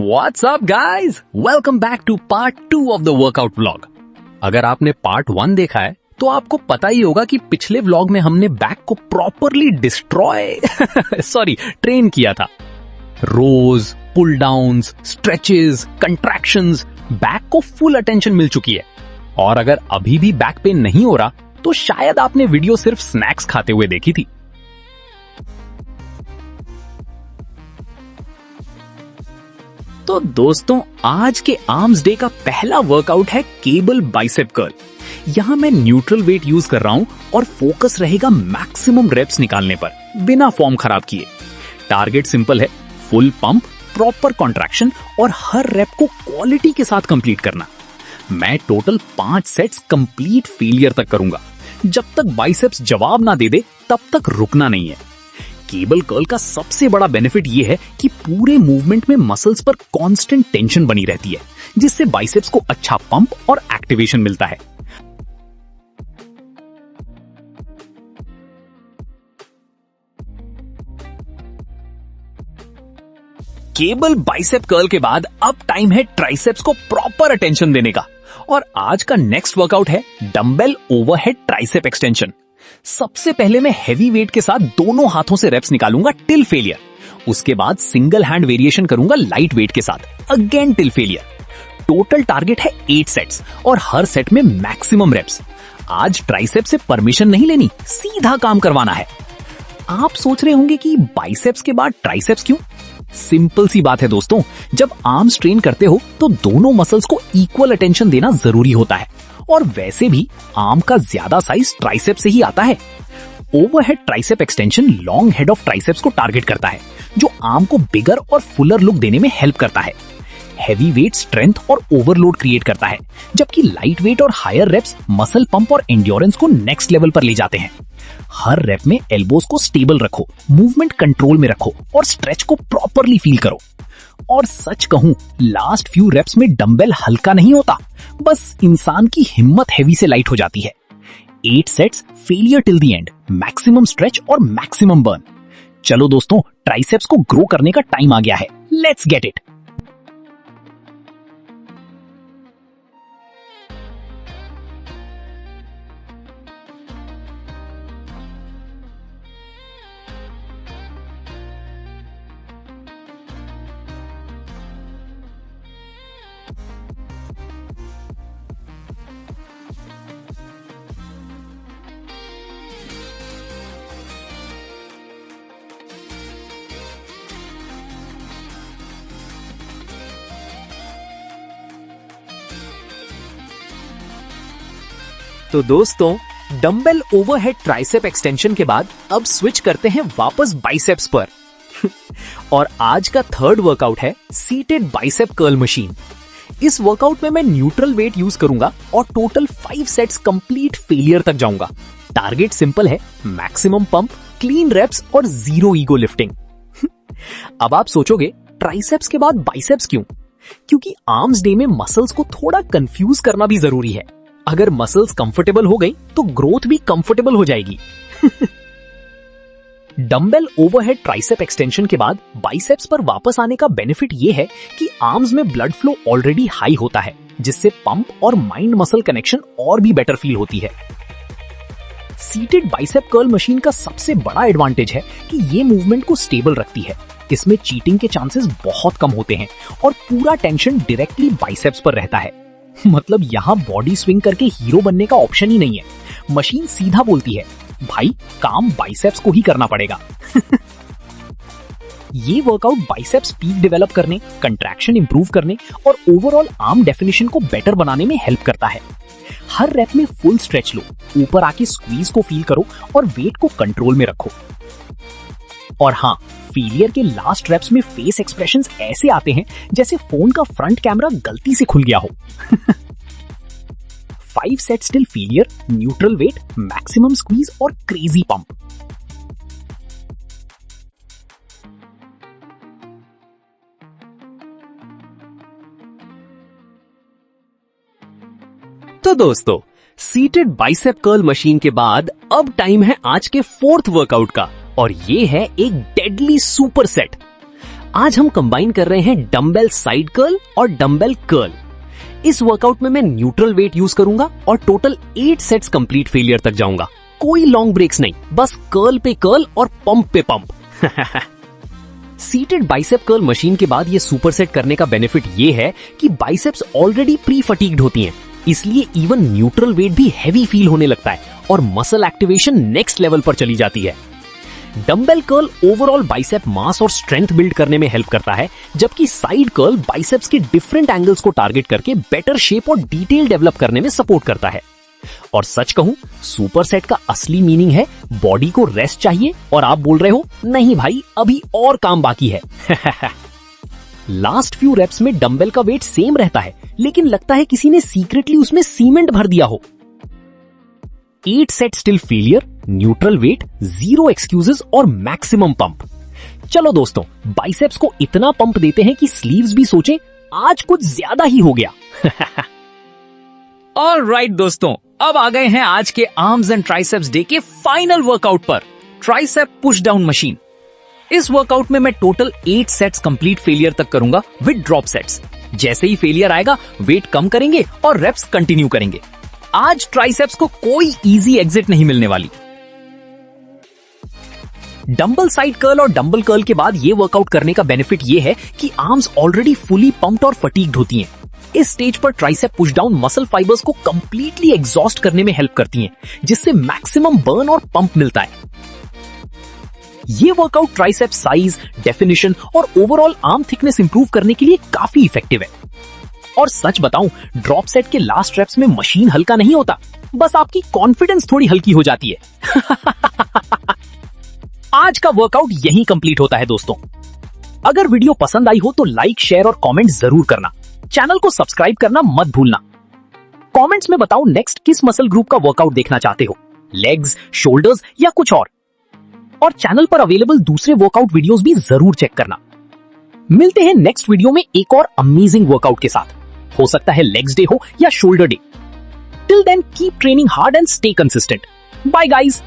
What's up guys? Welcome back to part 2 of the workout vlog. अगर आपने part 1 देखा है तो आपको पता ही होगा कि पिछले व्लॉग में हमने बैक को प्रॉपरली ट्रेन किया था। रोज, पुल डाउन्स, स्ट्रेचेस, कंट्रैक्शंस, बैक को फुल अटेंशन मिल चुकी है। और अगर अभी भी बैक पेन नहीं हो रहा तो शायद आपने वीडियो सिर्फ स्नैक्स खाते हुए देखी थी। तो दोस्तों, आज के आर्म्स डे का पहला वर्कआउट है केबल बाइसेप कर्ल। यहां मैं न्यूट्रल वेट यूज कर रहा हूं और फोकस रहेगा मैक्सिमम रेप्स निकालने पर, बिना फॉर्म खराब किए। टारगेट सिंपल है, फुल पंप, प्रॉपर कॉन्ट्रैक्शन और हर रेप को क्वालिटी के साथ कंप्लीट करना। मैं टोटल 5 सेट्स कंप्लीट फेलियर तक करूंगा। जब तक बाइसेप्स जवाब ना दे दे तब तक रुकना नहीं है। केबल कर्ल का सबसे बड़ा बेनिफिट यह है कि पूरे मूवमेंट में मसल्स पर कांस्टेंट टेंशन बनी रहती है, जिससे बाइसेप्स को अच्छा पंप और एक्टिवेशन मिलता है। केबल बाइसेप कर्ल के बाद अब टाइम है ट्राइसेप्स को प्रॉपर अटेंशन देने का। और आज का नेक्स्ट वर्कआउट है डंबल ओवरहेड ट्राइसेप एक्सटेंशन। सबसे पहले मैं हेवी वेट के साथ दोनों हाथों से रेप्स निकालूंगा टिल फेलियर। उसके बाद सिंगल हैंड वेरिएशन करूंगा लाइट वेट के साथ, again till failure. Total target है 8 सेट्स और हर सेट में मैक्सिमम रेप्स। आज ट्राइसेप से परमिशन नहीं लेनी, सीधा काम करवाना है। आप सोच रहे होंगे कि बाइसेप्स के बाद ट्राइसेप्स क्यों? सिंपल सी बात है दोस्तों, जब आर्म्स ट्रेन करते हो तो दोनों मसल्स को इक्वल अटेंशन देना जरूरी होता है। और वैसे भी आर्म का ज्यादा साइज ट्राइसेप से ही आता है। Overhead tricep extension long head of triceps को टारगेट करता है, जो आर्म को बिगर और फुलर लुक देने में हेल्प करता है। हेवी वेट स्ट्रेंथ और ओवरलोड क्रिएट करता है, जबकि लाइट वेट और हायर रेप्स मसल पंप और एंड्योरेंस को नेक्स्ट लेवल पर ले जाते हैं। हर रेप में एल्बोज को स्टेबल रखो, मूवमेंट कंट्रोल में रखो और स्ट्रेच को प्रॉपरली फील करो। और सच कहूं, लास्ट फ्यू रेप्स में डंबल हल्का नहीं होता, बस इंसान की हिम्मत हेवी से लाइट हो जाती है। 8 sets, failure till the end, maximum stretch और मैक्सिमम बर्न। चलो दोस्तों, ट्राइसेप्स को ग्रो करने का टाइम आ गया है। Let's get it. तो दोस्तों, डंबल ओवरहेड ट्राइसेप एक्सटेंशन के बाद अब स्विच करते हैं वापस बाइसेप्स पर। और आज का थर्ड वर्कआउट है सीटेड बाइसेप कर्ल मशीन। इस वर्कआउट में मैं न्यूट्रल वेट यूज करूंगा और टोटल 5 सेट्स कंप्लीट फेलियर तक जाऊंगा। टारगेट सिंपल है, मैक्सिमम पंप, क्लीन रेप्स और 0 ईगो लिफ्टिंग। अब आप सोचोगे ट्राइसेप्स के बाद बाइसेप्स क्यों? क्योंकि आर्म्स डे में मसल्स को थोड़ा कंफ्यूज करना भी जरूरी है। अगर मसल्स कंफर्टेबल हो गई तो ग्रोथ भी कंफर्टेबल हो जाएगी। डंबल ओवरहेड ट्राइसेप एक्सटेंशन के बाद बाइसेप्स पर वापस आने का बेनिफिट यह है कि आर्म्स में ब्लड फ्लो ऑलरेडी हाई होता है, जिससे पंप और माइंड मसल कनेक्शन और भी बेटर फील होती है। सीटेड बाइसेप कर्ल मशीन का सबसे बड़ा एडवांटेज है कि ये मूवमेंट को स्टेबल रखती है। इसमें चीटिंग के चांसेस बहुत कम होते हैं और पूरा टेंशन डायरेक्टली बाइसेप्स पर रहता है। मतलब यहां बॉडी स्विंग करके हीरो बनने का ऑप्शन ही नहीं है। मशीन सीधा बोलती है, भाई काम बाइसेप्स को ही करना पड़ेगा। ये वर्कआउट बाइसेप्स पीक डेवलप करने, कंट्रैक्शन इंप्रूव करने और ओवरऑल आर्म डेफिनेशन को बेटर बनाने में हेल्प करता है। हर रेप में फुल स्ट्रेच लो, ऊपर आके स्क्वीज को फील करो और वेट को कंट्रोल में रखो। और हाँ, फेलियर के लास्ट रेप्स में फेस एक्सप्रेशंस ऐसे आते हैं जैसे फोन का फ्रंट कैमरा गलती से खुल गया हो। 5 sets till failure, neutral weight, maximum squeeze और क्रेजी पंप। तो दोस्तों, सीटेड बाइसेप कर्ल मशीन के बाद अब टाइम है आज के 4th वर्कआउट का, और ये है एक डेडली सुपर सेट। आज हम कंबाइन कर रहे हैं डंबल साइड कर्ल और डंबल कर्ल। इस वर्कआउट में मैं न्यूट्रल वेट यूज करूंगा और टोटल 8 सेट्स कंप्लीट फेलियर तक जाऊंगा। कोई लॉन्ग ब्रेक्स नहीं, बस कर्ल पे कर्ल और पंप पे pump. Seated bicep curl machine के बाद ये सुपर सेट करने का बेनिफिट ये है कि बाइसेप्स ऑलरेडी प्री फटीग्ड होती हैं, इसलिए इवन न्यूट्रल वेट भी हैवी फील होने लगता है और मसल एक्टिवेशन नेक्स्ट लेवल पर चली जाती है। डंबल कर्ल ओवरऑल बाइसेप मास और स्ट्रेंथ बिल्ड करने में हेल्प करता है, जबकि साइड कर्ल बाइसेप्स के डिफरेंट एंगल्स को टारगेट करके बेटर शेप और डिटेल डेवलप करने में सपोर्ट करता है। और सच कहूं, सुपर सेट का असली मीनिंग है बॉडी को रेस्ट चाहिए और आप बोल रहे हो नहीं भाई अभी और काम बाकी है। लास्ट फ्यू रेप्स में डंबल का वेट सेम रहता है, लेकिन लगता है किसी ने सीक्रेटली उसमें सीमेंट भर दिया हो। 8 set still failure, neutral weight, 0 excuses और मैक्सिमम पंप। चलो दोस्तों, बाइसेप्स को इतना पंप देते हैं कि स्लीव्स भी सोचें आज कुछ ज्यादा ही हो गया। ऑलराइट दोस्तों, अब आ गए हैं आज के आर्म्स एंड ट्राइसेप्स डे के फाइनल वर्कआउट पर, ट्राइसेप पुश डाउन मशीन। इस वर्कआउट में मैं टोटल 8 सेट्स कंप्लीट फेलियर तक करूंगा विद ड्रॉप सेट्स। जैसे ही फेलियर आएगा वेट कम करेंगे और रेप्स कंटिन्यू करेंगे। आज ट्राइसेप्स को कोई इजी एग्जिट नहीं मिलने वाली। डंबल साइड कर्ल और डंबल कर्ल के बाद ये वर्कआउट करने का बेनिफिट ये है कि आर्म्स ऑलरेडी फुली पंप्ड और फटीग्ड होती हैं। इस स्टेज पर tricep push down muscle fibres को कंप्लीटली एग्जॉस्ट करने में हेल्प करती हैं, जिससे मैक्सिमम बर्न और पंप मिलता है। ये वर्कआउट ट्राइसेप साइज, डेफिनेशन और ओवरऑल आर्म थिकनेस इंप्रूव करने के लिए काफी इफेक्टिव है। और सच बताऊं, ड्रॉप सेट के लास्ट रेप्स में मशीन हल्का नहीं होता, बस आपकी कॉन्फिडेंस थोड़ी हल्की हो जाती है। आज का वर्कआउट यहीं कंप्लीट होता है दोस्तों। अगर वीडियो पसंद आई हो तो लाइक, शेयर और कमेंट जरूर करना। चैनल को सब्सक्राइब करना मत भूलना। कमेंट्स में बताओ नेक्स्ट किस मसल ग्रुप का वर्कआउट देखना चाहते हो, लेग्स, शोल्डर्स या कुछ और चैनल पर अवेलेबल दूसरे वर्कआउट वीडियोस भी जरूर चेक करना। मिलते हैं नेक्स्ट वीडियो में एक और अमेजिंग वर्कआउट के साथ। हो सकता है लेग्स डे हो या shoulder day. Till then keep training hard and stay consistent. Bye guys.